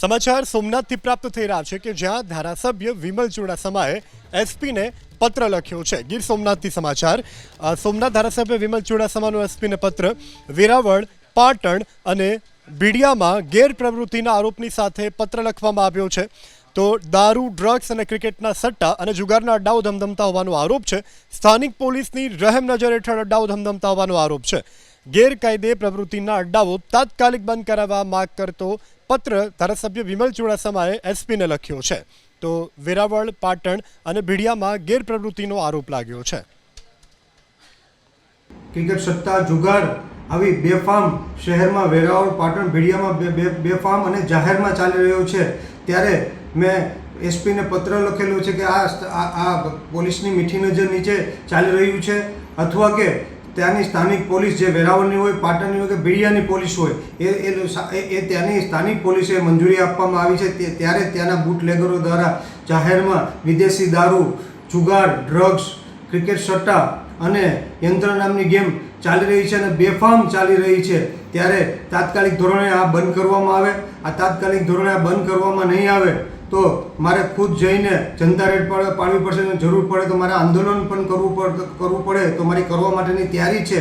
સમાચાર સોમનાથથી પ્રાપ્ત થઈ રહ્યા છે કે જ્યાં ધારાસભ્ય વિમલ ચુડાસમાએ એસપીને પત્ર લખ્યો છે। ગીર સોમનાથથી સમાચાર। સોમનાથ ધારાસભ્ય વિમલ ચુડાસમાનો એસપીને પત્ર વેરાવળ, પાટણ અને ભીડિયામાં ગેરપ્રવૃત્તિના આરોપની સાથે પત્ર લખવામાં આવ્યો છે। તો દારૂ, ડ્રગ્સ અને ક્રિકેટના સટ્ટા અને જુગારના અડ્ડાઓ ધમધમતા હોવાનો આરોપ છે। સ્થાનિક પોલીસની રહેમ નજર હેઠળ અડ્ડાઓ ધમધમતા હોવાનો આરોપ છે। ગેરકાયદે પ્રવૃત્તિના અડ્ડાઓ તાત્કાલિક બંધ કરાવવા માંગ કરતો પત્ર ધારાસભ્ય વિમલ ચુડાસમાએ એસપીને લખ્યો છે। તો વેરાવળ, પાટણ અને ભીડિયામાં ગેરપ્રવૃત્તિનો આરોપ લાગ્યો છે। ક્રિકેટ, સટ્ટા, જુગાર આવી બેફામ શહેરમાં વેરાવળ, પાટણ, ભીડિયામાં બેફામ અને જાહેરમાં ચાલી રહ્યો છે। ત્યારે મેં એસપીને પત્ર લખેલો છે કે આ પોલીસની મીઠી નજર નીચે ચાલી રહ્યું છે, અથવા કે ત્યાંની સ્થાનિક પોલીસ જે વેરાવળની હોય, પાટણની હોય કે ભીડિયાની પોલીસ હોય એ ત્યાંની સ્થાનિક પોલીસે મંજૂરી આપવામાં આવી છે। ત્યારે ત્યાંના બુટલેગરો દ્વારા જાહેરમાં વિદેશી દારૂ, જુગાર, ડ્રગ્સ, ક્રિકેટ, સટ્ટા અને યંત્ર નામની ગેમ ચાલી રહી છે અને બેફામ ચાલી રહી છે। ત્યારે તાત્કાલિક ધોરણે આ બંધ કરવામાં આવે। આ તાત્કાલિક ધોરણે આ બંધ કરવામાં નહીં આવે તો મારે ખુદ જઈને જનતા રેડ પાડવી પડશે અને જરૂર પડે તો મારે આંદોલન પણ કરવું પડે તો મારી કરવા માટેની તૈયારી છે।